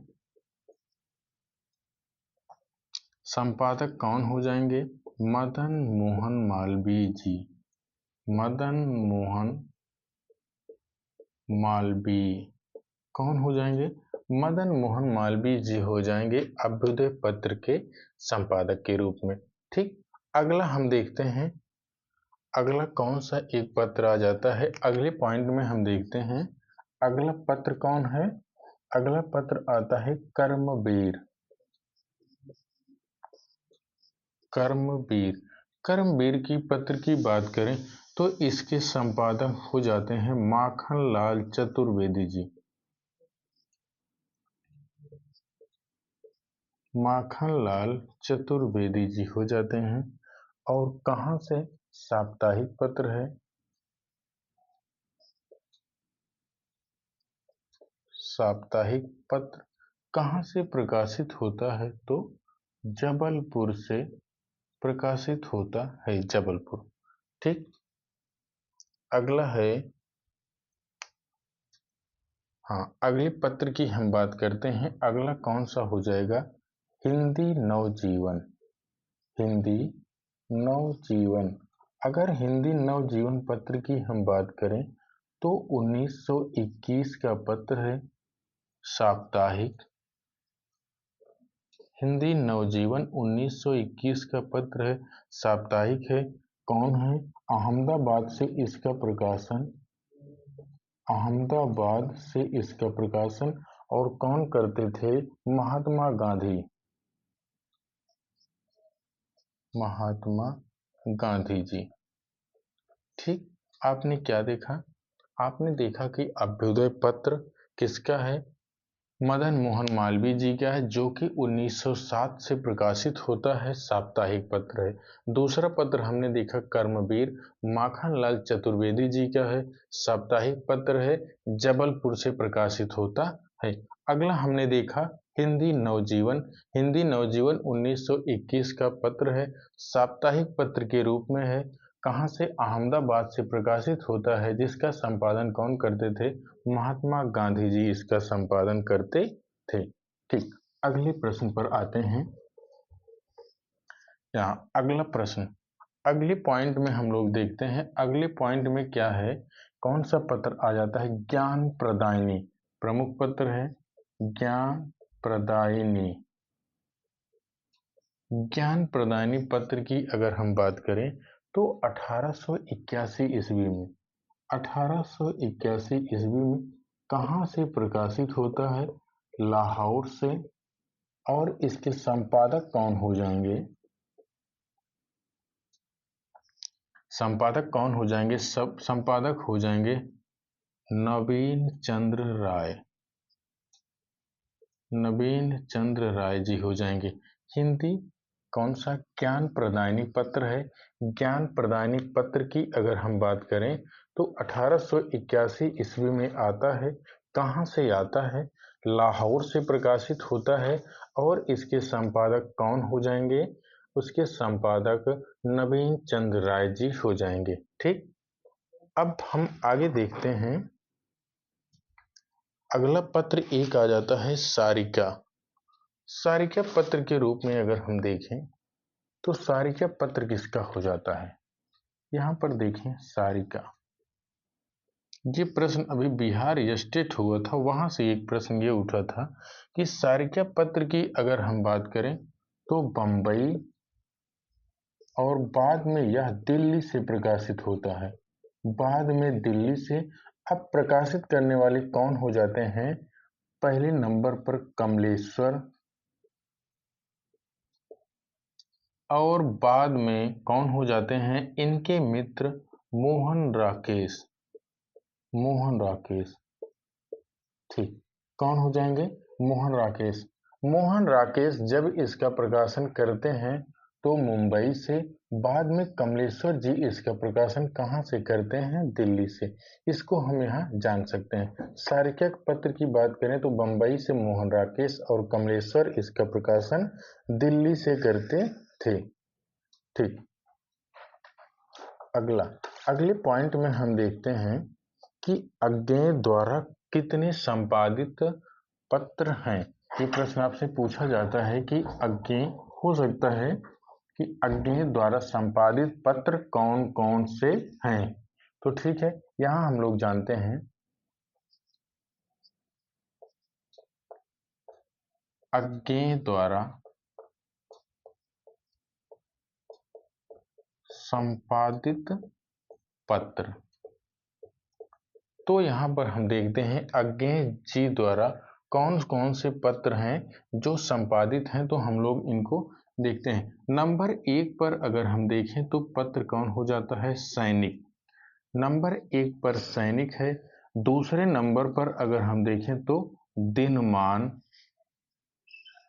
संपादक कौन हो जाएंगे? मदन मोहन मालवीय जी। मदन मोहन मालवीय कौन हो जाएंगे? मदन मोहन मालवीय जी हो जाएंगे अभ्युदय पत्र के संपादक के रूप में। ठीक, अगला हम देखते हैं। अगला कौन सा एक पत्र आ जाता है? अगले पॉइंट में हम देखते हैं अगला पत्र कौन है। अगला पत्र आता है कर्मवीर। कर्मवीर। कर्मवीर की पत्र की बात करें तो इसके संपादक हो जाते हैं माखन लाल चतुर्वेदी जी। माखन लाल चतुर्वेदी जी हो जाते हैं। और कहाँ से? साप्ताहिक पत्र है। साप्ताहिक पत्र कहाँ से प्रकाशित होता है? तो जबलपुर से प्रकाशित होता है। जबलपुर। ठीक, अगला है, हाँ, अगले पत्र की हम बात करते हैं। अगला कौन सा हो जाएगा? हिंदी नवजीवन। हिंदी नवजीवन। अगर हिंदी नवजीवन पत्र की हम बात करें तो 1921 का पत्र है। साप्ताहिक। हिंदी नवजीवन 1921 का पत्र है। साप्ताहिक है। कौन है? अहमदाबाद से इसका प्रकाशन। अहमदाबाद से इसका प्रकाशन। और कौन करते थे? महात्मा गांधी। महात्मा गांधी जी। ठीक, आपने क्या देखा? आपने देखा कि अभ्युदय पत्र किसका है? मदन मोहन मालवीय जी का है, जो कि 1907 से प्रकाशित होता है। साप्ताहिक पत्र है। दूसरा पत्र हमने देखा कर्मवीर, माखन लाल चतुर्वेदी जी का है। साप्ताहिक पत्र है, जबलपुर से प्रकाशित होता है। अगला हमने देखा हिंदी नवजीवन। हिंदी नवजीवन 1921 का पत्र है। साप्ताहिक पत्र के रूप में है। कहाँ से? अहमदाबाद से प्रकाशित होता है। जिसका संपादन कौन करते थे? महात्मा गांधी जी इसका संपादन करते थे। ठीक, अगले प्रश्न पर आते हैं। यहाँ अगला प्रश्न, अगले पॉइंट में हम लोग देखते हैं। अगले पॉइंट में क्या है? कौन सा पत्र आ जाता है? ज्ञान प्रदायिनी। प्रमुख पत्र है ज्ञान प्रदायिनी। ज्ञान प्रदायिनी पत्र की अगर हम बात करें तो 1881 ईस्वी में 1881 ईस्वी में कहाँ से प्रकाशित होता है? लाहौर से। और इसके संपादक कौन हो जाएंगे? संपादक कौन हो जाएंगे? सब संपादक हो जाएंगे नवीन चंद्र राय। नवीन चंद्र राय जी हो जाएंगे। हिंदी कौन सा ज्ञान प्रदायनी पत्र है? ज्ञान प्रदायनी पत्र की अगर हम बात करें तो 1881 ईस्वी में आता है। कहाँ से आता है? लाहौर से प्रकाशित होता है। और इसके संपादक कौन हो जाएंगे? उसके संपादक नवीन चंद्र राय जी हो जाएंगे। ठीक, अब हम आगे देखते हैं। अगला पत्र एक आ जाता है सारिका। सारिका पत्र के रूप में अगर हम देखें तो सारिका पत्र किसका हो जाता है? यहां पर देखें सारिका, ये प्रश्न अभी बिहार स्टेट हुआ था, वहां से एक प्रश्न ये उठा था कि सारिका पत्र की अगर हम बात करें तो बंबई और बाद में यह दिल्ली से प्रकाशित होता है। बाद में दिल्ली से। अब प्रकाशित करने वाले कौन हो जाते हैं? पहले नंबर पर कमलेश्वर और बाद में कौन हो जाते हैं? इनके मित्र मोहन राकेश। मोहन राकेश, ठीक, कौन हो जाएंगे? मोहन राकेश। मोहन राकेश जब इसका प्रकाशन करते हैं तो मुंबई से। बाद में कमलेश्वर जी इसका प्रकाशन कहाँ से करते हैं? दिल्ली से। इसको हम यहाँ जान सकते हैं। सारिका पत्र की बात करें तो बंबई से मोहन राकेश और कमलेश्वर इसका प्रकाशन दिल्ली से करते थे। ठीक, अगले पॉइंट में हम देखते हैं कि अज्ञेय द्वारा कितने संपादित पत्र हैं। ये प्रश्न आपसे पूछा जाता है कि अज्ञेय हो सकता है कि अज्ञेय द्वारा संपादित पत्र कौन कौन से हैं। तो ठीक है, यहां हम लोग जानते हैं अज्ञेय द्वारा संपादित पत्र। तो यहाँ पर हम देखते हैं अज्ञेय जी द्वारा कौन कौन से पत्र हैं जो संपादित हैं, तो हम लोग इनको देखते हैं। नंबर एक पर अगर हम देखें तो पत्र कौन हो जाता है? सैनिक। नंबर एक पर सैनिक है। दूसरे नंबर पर अगर हम देखें तो दिनमान।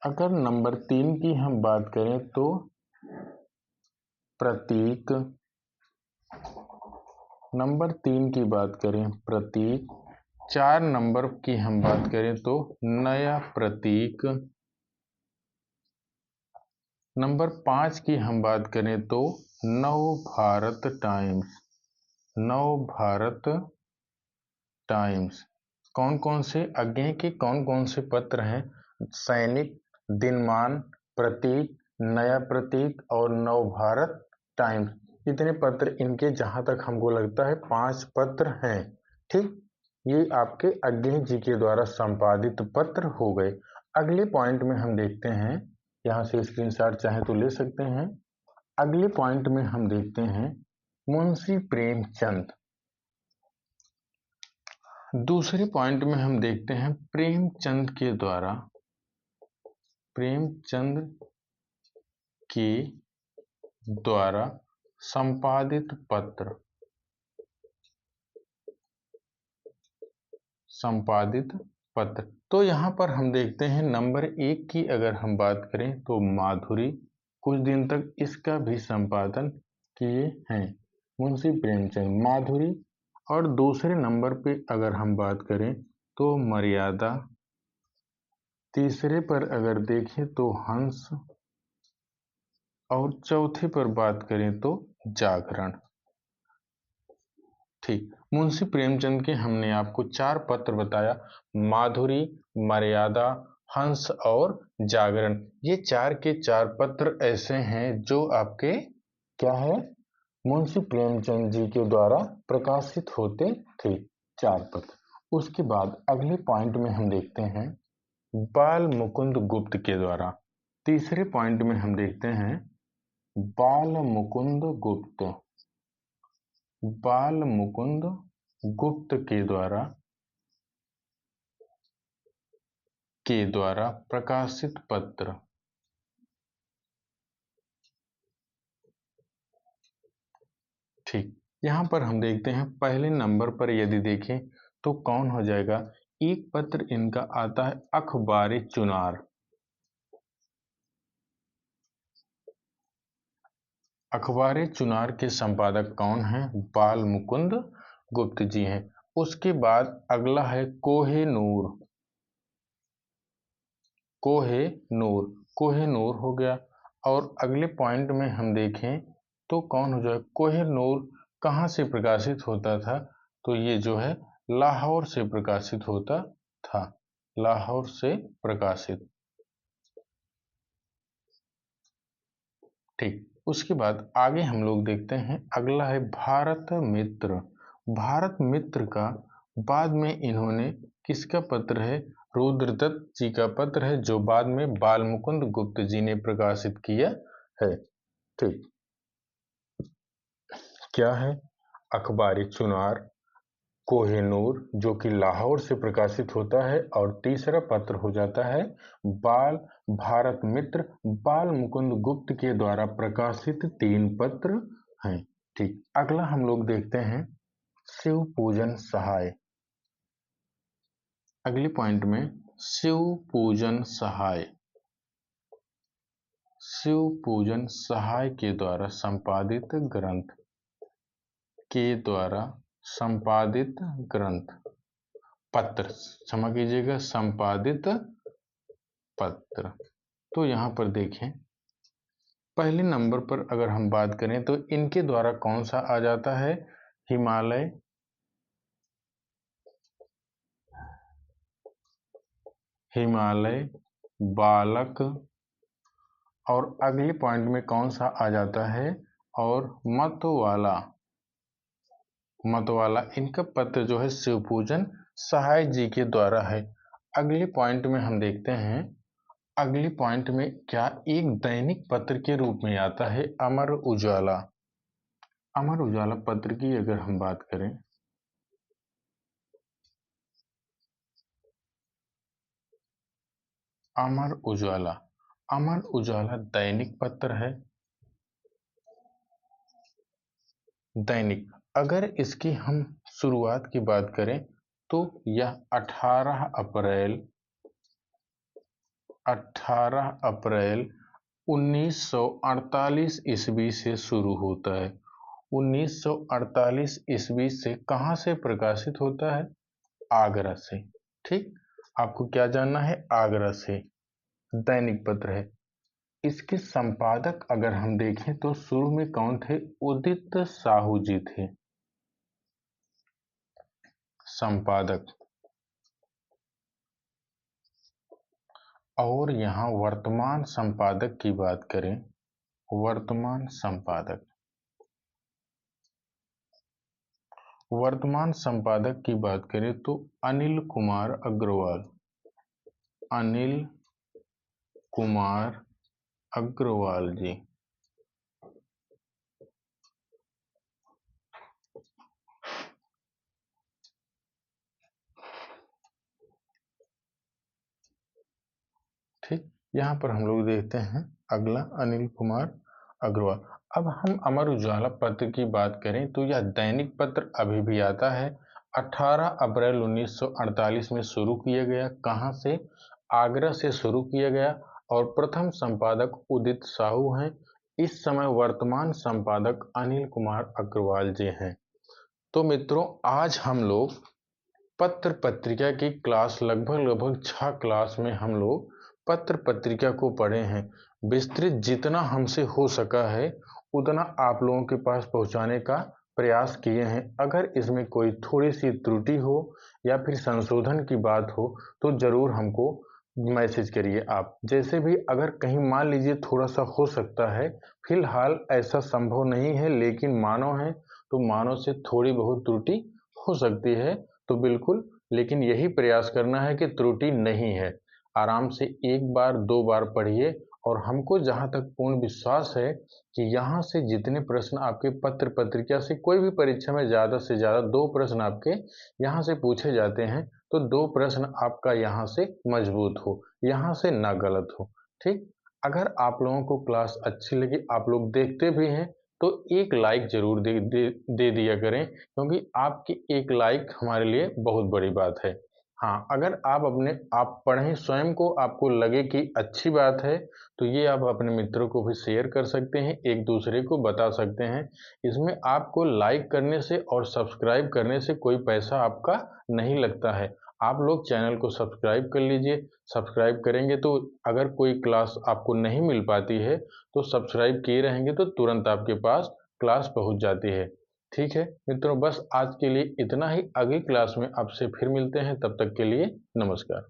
अगर नंबर तीन की हम बात करें तो प्रतीक। नंबर तीन की बात करें प्रतीक। चार नंबर की हम बात करें तो नया प्रतीक। नंबर पांच की हम बात करें तो नव भारत टाइम्स। नव भारत टाइम्स। कौन कौन से अज्ञेय के कौन कौन से पत्र हैं? सैनिक, दिनमान, प्रतीक, नया प्रतीक और नव भारत टाइम्स। इतने पत्र इनके जहां तक हमको लगता है 5 पत्र हैं। ठीक, ये आपके अज्ञेय जी के द्वारा संपादित पत्र हो गए। अगले पॉइंट में हम देखते हैं, यहां से स्क्रीनशॉट चाहे तो ले सकते हैं। अगले पॉइंट में हम देखते हैं मुंशी प्रेमचंद। दूसरे पॉइंट में हम देखते हैं प्रेमचंद के द्वारा, प्रेमचंद के द्वारा संपादित पत्र। संपादित पत्र, तो यहाँ पर हम देखते हैं नंबर एक की अगर हम बात करें तो माधुरी। कुछ दिन तक इसका भी संपादन किए हैं मुंशी प्रेमचंद। माधुरी। और दूसरे नंबर पे अगर हम बात करें तो मर्यादा। तीसरे पर अगर देखें तो हंस। और चौथे पर बात करें तो जागरण। ठीक, मुंशी प्रेमचंद के हमने आपको 4 पत्र बताया, माधुरी, मर्यादा, हंस और जागरण। ये 4 के 4 पत्र ऐसे हैं जो आपके क्या है? मुंशी प्रेमचंद जी के द्वारा प्रकाशित होते थे। 4 पत्र। उसके बाद अगले पॉइंट में हम देखते हैं बाल मुकुंद गुप्त के द्वारा। तीसरे पॉइंट में हम देखते हैं बाल मुकुंद गुप्त। बाल मुकुंद गुप्त के द्वारा प्रकाशित पत्र। ठीक, यहां पर हम देखते हैं पहले नंबर पर यदि देखें तो कौन हो जाएगा। एक पत्र इनका आता है अखबार चुनार। अखबार चुनार के संपादक कौन हैं? बाल मुकुंद गुप्त जी हैं। उसके बाद अगला है कोहेनूर। कोहेनूर हो गया। और अगले पॉइंट में हम देखें तो कौन हो जाए? कोहेनूर कहाँ से प्रकाशित होता था? तो ये जो है लाहौर से प्रकाशित होता था, लाहौर से प्रकाशित। ठीक, उसके बाद आगे हम लोग देखते हैं अगला है भारत मित्र। भारत मित्र का बाद में इन्होंने किसका पत्र है? रुद्रदत्त जी का पत्र है, जो बाद में बाल मुकुंद गुप्त जी ने प्रकाशित किया है। ठीक, क्या है? अखबारी चुनार, कोहिनूर जो कि लाहौर से प्रकाशित होता है, और तीसरा पत्र हो जाता है बाल भारत मित्र, बाल मुकुंद गुप्त के द्वारा प्रकाशित 3 पत्र हैं। ठीक, अगला हम लोग देखते हैं शिव पूजन सहाय। अगले पॉइंट में शिव पूजन सहाय, शिव पूजन सहाय के द्वारा संपादित ग्रंथ, के द्वारा संपादित ग्रंथ पत्र, क्षमा कीजिएगा, संपादित पत्र। तो यहां पर देखें पहले नंबर पर अगर हम बात करें तो इनके द्वारा कौन सा आ जाता है? हिमालय, हिमालय बालक, और अगले पॉइंट में कौन सा आ जाता है? और मतवाला, मतवाला इनका पत्र जो है शिवपूजन सहाय जी के द्वारा है। अगले पॉइंट में हम देखते हैं, अगले पॉइंट में क्या एक दैनिक पत्र के रूप में आता है अमर उजाला। अमर उजाला पत्र की अगर हम बात करें, अमर उजाला, अमर उजाला दैनिक पत्र है, दैनिक। अगर इसकी हम शुरुआत की बात करें तो यह 18 अप्रैल 1948 ईस्वी से शुरू होता है। 1948 ईस्वी से कहां से प्रकाशित होता है? आगरा से। ठीक, आपको क्या जानना है? आगरा से दैनिक पत्र है। इसके संपादक अगर हम देखें तो शुरू में कौन थे? उदित साहू जी थे संपादक। और यहां वर्तमान संपादक की बात करें, वर्तमान संपादक, वर्तमान संपादक की बात करें तो अनिल कुमार अग्रवाल, अनिल कुमार अग्रवाल जी। ठीक, यहाँ पर हम लोग देखते हैं अगला अनिल कुमार अग्रवाल। अब हम अमर उजाला पत्र की बात करें तो यह दैनिक पत्र अभी भी आता है। 18 अप्रैल 1948 में शुरू किया गया। कहाँ से? आगरा से शुरू किया गया, और प्रथम संपादक उदित साहू हैं। इस समय वर्तमान संपादक अनिल कुमार अग्रवाल जी हैं। तो मित्रों, आज हम लोग पत्र पत्रिका की क्लास लगभग 6 क्लास में हम लोग पत्र पत्रिका को पढ़े हैं। विस्तृत जितना हमसे हो सका है उतना आप लोगों के पास पहुंचाने का प्रयास किए हैं। अगर इसमें कोई थोड़ी सी त्रुटि हो या फिर संशोधन की बात हो तो जरूर हमको मैसेज करिए। आप जैसे भी, अगर कहीं मान लीजिए थोड़ा सा हो सकता है, फिलहाल ऐसा संभव नहीं है, लेकिन मानव है तो मानव से थोड़ी बहुत त्रुटि हो सकती है, तो बिल्कुल, लेकिन यही प्रयास करना है कि त्रुटि नहीं है। आराम से एक बार 2 बार पढ़िए और हमको जहाँ तक पूर्ण विश्वास है कि यहाँ से जितने प्रश्न आपके पत्र पत्रिका से कोई भी परीक्षा में ज़्यादा से ज़्यादा 2 प्रश्न आपके यहाँ से पूछे जाते हैं, तो 2 प्रश्न आपका यहाँ से मजबूत हो, यहाँ से ना गलत हो। ठीक? अगर आप लोगों को क्लास अच्छी लगी, आप लोग देखते भी हैं, तो एक लाइक ज़रूर दे दिया करें, क्योंकि आपकी एक लाइक हमारे लिए बहुत बड़ी बात है। हाँ, अगर आप पढ़ें, स्वयं को आपको लगे कि अच्छी बात है, तो ये आप अपने मित्रों को भी शेयर कर सकते हैं, एक दूसरे को बता सकते हैं। इसमें आपको लाइक करने से और सब्सक्राइब करने से कोई पैसा आपका नहीं लगता है। आप लोग चैनल को सब्सक्राइब कर लीजिए, सब्सक्राइब करेंगे तो अगर कोई क्लास आपको नहीं मिल पाती है, तो सब्सक्राइब किए रहेंगे तो तुरंत आपके पास क्लास पहुँच जाती है। ठीक है मित्रों, बस आज के लिए इतना ही। अगली क्लास में आपसे फिर मिलते हैं, तब तक के लिए नमस्कार।